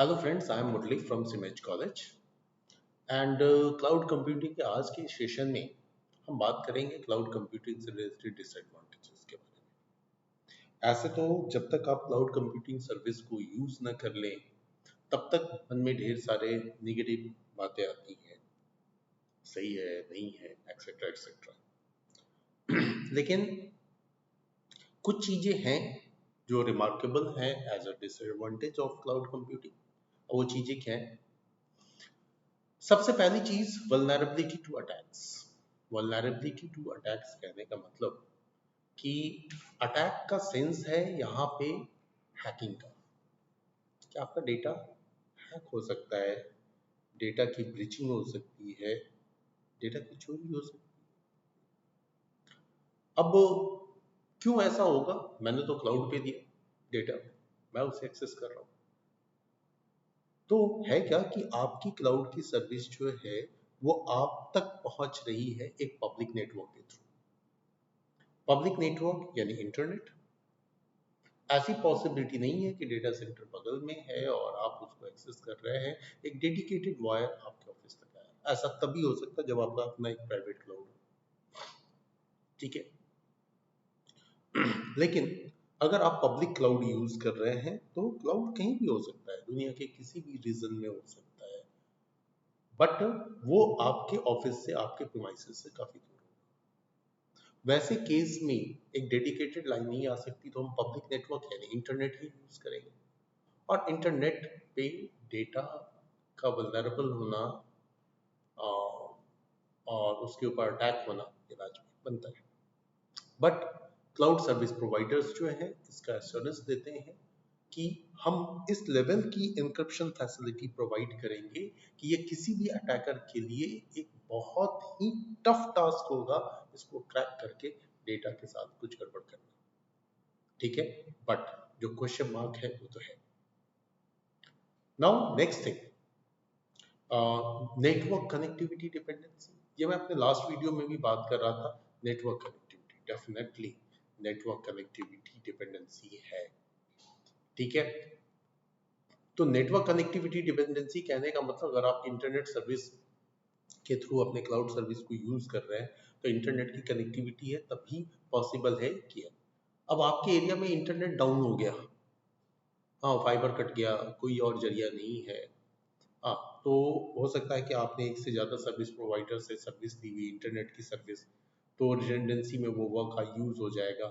Hello friends, I am Murali from Cimage college and cloud computing के आज के सेशन में हम बात करेंगे क्लाउड कंप्यूटिंग से रिलेटेड डिसएडवांटेजेस के बारे में। ऐसे तो जब तक आप क्लाउड कंप्यूटिंग सर्विस को यूज न कर लें तब तक मन में ढेर सारे नेगेटिव बातें आती हैं, सही है नहीं है एक्सेट्रा एक्सेट्रा। लेकिन कुछ चीजें हैं जो रिमार्केबल हैं as a disadvantage of cloud computing. वो चीजें क्या हैं? सबसे पहली चीज vulnerability to attacks. Vulnerability to attacks कहने का मतलब कि अटैक का सेंस है यहाँ पे हैकिंग का। क्या आपका डेटा हैक हो सकता है, डेटा की ब्रीचिंग हो सकती है, डेटा की चोरी हो सकती है। अब क्यों ऐसा होगा? मैंने तो क्लाउड पे दिया डेटा, मैं उसे एक्सेस कर रहा हूँ। तो है क्या कि आपकी क्लाउड की सर्विस जो है वो आप तक पहुंच रही है एक पब्लिक नेटवर्क के थ्रू। पब्लिक नेटवर्क यानी इंटरनेट। ऐसी पॉसिबिलिटी नहीं है कि डेटा सेंटर बगल में है और आप उसको एक्सेस कर रहे हैं, एक डेडिकेटेड वायर आपके ऑफिस तक आया। ऐसा तभी हो सकता है जब आपका अपना एक प्राइवेट क्लाउड हो, ठीक है। लेकिन अगर आप पब्लिक क्लाउड यूज कर रहे हैं तो क्लाउड कहीं भी हो सकता है, दुनिया के किसी भी रीजन में हो सकता है, बट वो आपके ऑफिस से, आपके प्रीमाइसेस से काफी दूर होगा। वैसे केस में एक डेडिकेटेड लाइन नहीं आ सकती, तो हम पब्लिक नेटवर्क यानी इंटरनेट ही यूज करेंगे। और इंटरनेट पे डेटा का वल्नरेबल होना और उसके ऊपर अटैक होना ये लाजमी बनता है। बट क्लाउड सर्विस प्रोवाइडर्स जो है इसका एश्योरेंस देते हैं कि हम इस लेवल की इंक्रिप्शन फैसिलिटी प्रोवाइड करेंगे कि ये किसी भी अटैकर के लिए एक बहुत ही टफ टास्क होगा इसको क्रैक करके डेटा के साथ कुछ गड़बड़ करना, ठीक है। बट जो क्वेश्चन मार्क है वो तो है। Now next thing, network connectivity dependency. ये मैं अपने लास्ट वीडियो में भी बात कर रहा था। Network connectivity definitely network connectivity dependency है, ठीक है। तो नेटवर्क कनेक्टिविटी डिपेंडेंसी कहने का मतलब अगर आप इंटरनेट सर्विस के थ्रू अपने क्लाउड सर्विस को यूज कर रहे हैं तो इंटरनेट की कनेक्टिविटी है तभी पॉसिबल है कि अब आपके एरिया में इंटरनेट डाउन हो गया, हाँ फाइबर कट गया, कोई और जरिया नहीं है, हाँ, तो हो सकता है कि आपने एक से ज़्यादा सर्विस प्रोवाइडर से सर्विस ली हुई इंटरनेट की सर्विस, तो रिडंडेंसी में वो वर्क का यूज़ हो जाएगा।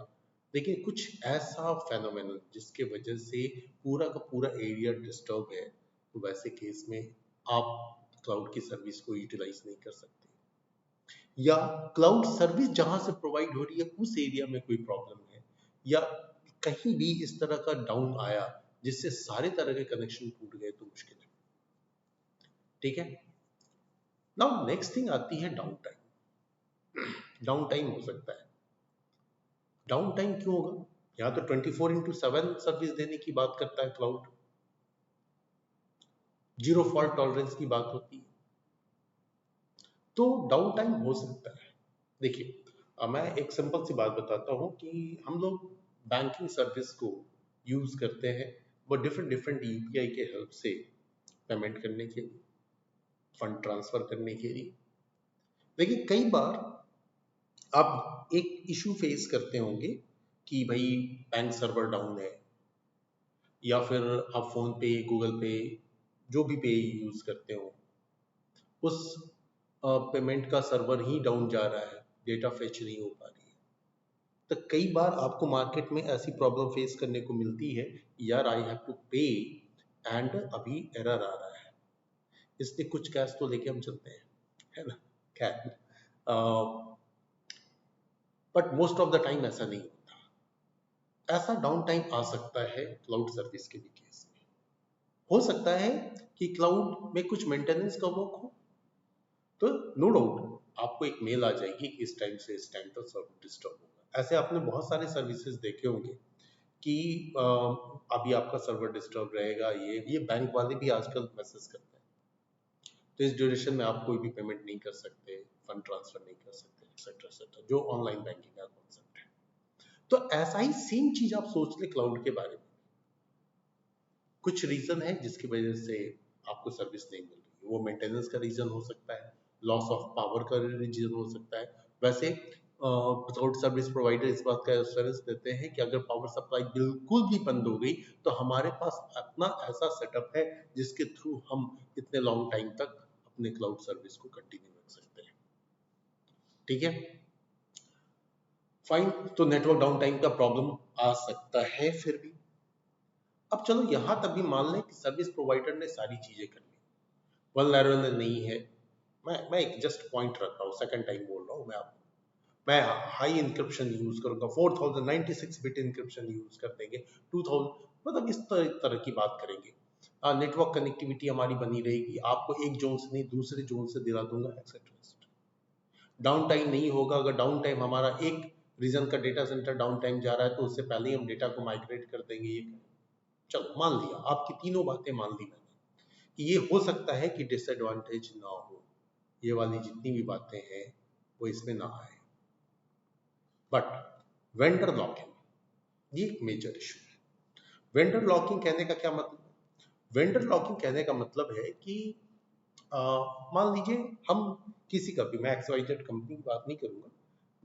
लेकिन कुछ ऐसा फेनोमेनल जिसके वजह से पूरा का पूरा एरिया डिस्टर्ब है, तो वैसे केस में आप क्लाउड की सर्विस को यूटिलाइज नहीं कर सकते। या क्लाउड सर्विस जहाँ से प्रोवाइड हो रही है उस एरिया में कोई प्रॉब्लम है, या कहीं भी इस तरह का डाउन आया जिससे सारे तरह के कनेक्शन टूट गए तो मुश्किल है, ठीक है। नाउ नेक्स्ट थिंग आती है डाउन टाइम। डाउन टाइम हो सकता है, डाउन टाइम क्यों होगा? यहाँ तो 24/7 सर्विस देने की बात करता है क्लाउड, जीरो फॉल्ट टॉलरेंस की बात होती है, तो डाउन टाइम हो सकता है। देखिए, मैं एक सिंपल सी बात बताता हूँ कि हम लोग बैंकिंग सर्विस को यूज करते हैं वो डिफरेंट डिफरेंट यूपीआई के हेल्प से पेमेंट करने के लिए, फंड ट्रांसफर करने के लिए। लेकिन कई बार आप एक इशू फेस करते होंगे कि भाई बैंक सर्वर डाउन है, या फिर आप फोन पे, गूगल पे, जो भी पे यूज करते हो, उस पेमेंट का सर्वर ही डाउन जा रहा है, डेटा फेच नहीं हो पा रही है। तो कई बार आपको मार्केट में ऐसी प्रॉब्लम फेस करने को मिलती है, यार आई हैव टू पे एंड अभी एरर आ रहा है, इसलिए कुछ कैश तो लेके हम चलते हैं, है ना। खैर, but most of the time ऐसा नहीं होता। ऐसा डाउन टाइम आ सकता है क्लाउड सर्विस के भी केस में। हो सकता है कि क्लाउड में कुछ मेंटेनेंस का वर्क हो, तो नो डाउट आपको एक मेल आ जाएगी कि इस टाइम से इस टाइम तक सर्वर डिस्टर्ब होगा। ऐसे आपने बहुत सारे सर्विसेज देखे होंगे कि अभी आपका सर्वर डिस्टर्ब रहेगा, ये बैंक वाले भी आजकल मैसेज करते हैं, तो इस ड्यूरेशन में आप कोई भी पेमेंट नहीं कर सकते, फंड ट्रांसफर नहीं कर सकते, एक्सेट्रा एक्सेट्रा, जो ऑनलाइन बैंकिंग का कॉन्सेप्ट है। तो ऐसा ही सेम चीज आप सोच ले क्लाउड के बारे में। कुछ रीजन है जिसकी वजह से आपको सर्विस नहीं मिल रही, वो मेंटेनेंस का रीजन हो सकता है, लॉस ऑफ पावर का रीजन हो सकता है। वैसे क्लाउड सर्विस प्रोवाइडर इस बात का एश्योरेंस देते हैं कि अगर पावर सप्लाई बिल्कुल भी बंद हो गई तो हमारे पास अपना ऐसा सेटअप है जिसके थ्रू हम इतने लॉन्ग टाइम तक अपने क्लाउड सर्विस को कंटिन्यू रख सकते हैं। ठीक है, फाइन। तो नेटवर्क डाउन टाइम का प्रॉब्लम आ सकता है फिर भी। अब चलो यहां तक भी मान लें कि सर्विस प्रोवाइडर ने सारी चीजें कर ली, वल्नरेबल नहीं है। मैं एक जस्ट पॉइंट रख रहा हूँ, सेकंड टाइम बोल रहा हूँ मैं आपको। मैं हाई इंक्रिप्शन यूज करूंगा, 4096 बिट इंक्रिप्शन यूज कर देंगे, 2000, मतलब इस तरह की बात करेंगे। नेटवर्क कनेक्टिविटी हमारी बनी रहेगी, आपको एक जोन से नहीं दूसरे जोन से दिला दूंगा, एक्सेट्रा। डाउन टाइम नहीं होगा। अगर डाउन टाइम हमारा एक रीजन का डेटा सेंटर डाउन टाइम जा रहा है तो उससे पहले ही हम डेटा को माइग्रेट कर देंगे। ये चलो मान लिया, आपकी तीनों बातें मान ली मैंने कि ये हो सकता है कि डिसएडवांटेज ना हो, ये वाली जितनी भी बातें हैं वो इसमें ना आए। बट वेंडर लॉकिंग ये एक मेजर इशू है। वेंडर लॉकिंग कहने का क्या मतलब है? वेंडर लॉकिंग कहने का मतलब है कि मान लीजिए हम किसी का भी, मैं XYZ कंपनी की बात नहीं करूंगा,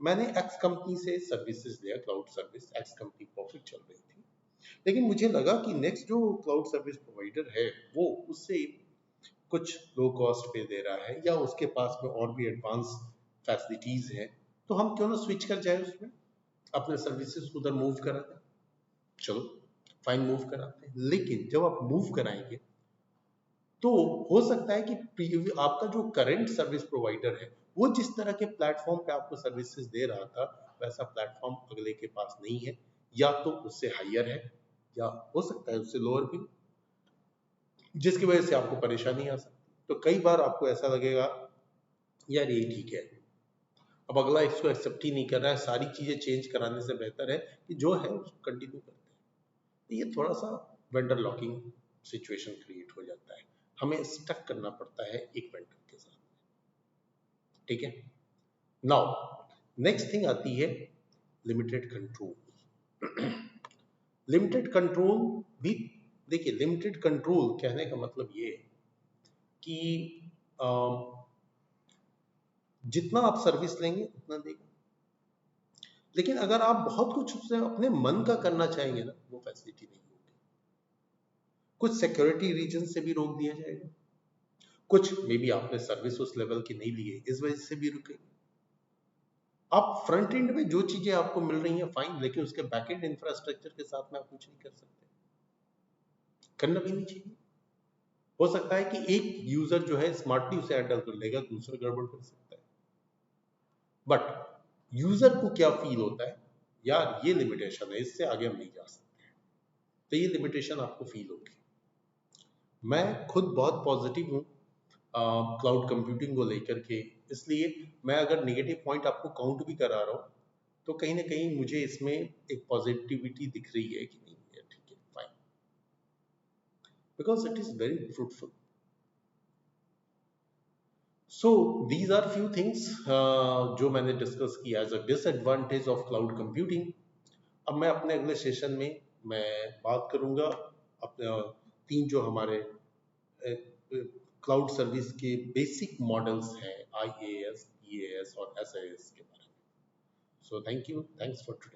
मैंने एक्स कंपनी से सर्विसेज लिया, cloud service, x company profit चल रही थी, लेकिन मुझे लगा कि नेक्स्ट जो क्लाउड सर्विस प्रोवाइडर है वो उससे कुछ लो कॉस्ट पे दे रहा है या उसके पास में और भी एडवांस फैसिलिटीज है, तो हम क्यों ना स्विच कर जाए, उसमें अपने सर्विसेज उधर मूव करा दें। चलो फाइन, मूव कराते हैं। लेकिन जब आप मूव कराएंगे तो हो सकता है कि आपका जो करंट सर्विस प्रोवाइडर है वो जिस तरह के प्लेटफॉर्म पे आपको सर्विसेज दे रहा था वैसा प्लेटफॉर्म अगले के पास नहीं है, या तो उससे हायर है या हो सकता है उससे लोअर भी, जिसकी वजह से आपको परेशानी आ सकती है। तो कई बार आपको ऐसा लगेगा यार ये ठीक है, अब अगला इसको एक्सेप्ट ही नहीं कर रहा है, सारी चीजें चेंज कराने से बेहतर है कि जो है उसको कंटिन्यू करते हैं। तो ये थोड़ा सा वेंडर लॉकिंग सिचुएशन क्रिएट हो जाता है, हमें स्टक करना पड़ता है एक वेंडर के साथ। ठीक है, नाउ नेक्स्ट थिंग आती है लिमिटेड कंट्रोल। लिमिटेड कंट्रोल भी, देखिए लिमिटेड कंट्रोल कहने का मतलब ये है कि जितना आप सर्विस लेंगे उतना देगा, लेकिन अगर आप बहुत कुछ उससे अपने मन का करना चाहेंगे ना, वो फैसिलिटी नहीं होगी। कुछ सिक्योरिटी रीजन से भी रोक दिया जाएगा, कुछ मे बी आपने सर्विस उस लेवल की नहीं ली है इस वजह से भी रुकेगी। आप फ्रंट एंड में जो चीजें आपको मिल रही हैं फाइन, लेकिन उसके बैकएंड इंफ्रास्ट्रक्चर के साथ में आप कुछ नहीं कर सकते, करना भी नहीं चाहिए। हो सकता है कि एक यूजर जो है स्मार्टली उसे हैंडल कर लेगा, दूसरा गड़बड़ कर सकता है, बट यूजर को क्या फील होता है, यार ये लिमिटेशन है, इससे आगे हम नहीं जा सकते, तो ये लिमिटेशन आपको फील होगी। मैं खुद बहुत पॉजिटिव हूँ क्लाउड कंप्यूटिंग को लेकर के, इसलिए मैं अगर नेगेटिव पॉइंट आपको काउंट भी करा रहा हूँ तो कहीं ना कहीं मुझे इसमें एक पॉजिटिविटी दिख रही है कि नहीं है, ठीक है fine, because it is very fruitful. So these are few things जो मैंने डिस्कस किया as a disadvantage of cloud computing. अब मैं अपने अगले सेशन में मैं बात करूंगा अपने तीन जो हमारे क्लाउड सर्विस के बेसिक मॉडल्स हैं, IaaS, PaaS और SaaS के बारे में। So thank you, thanks for today.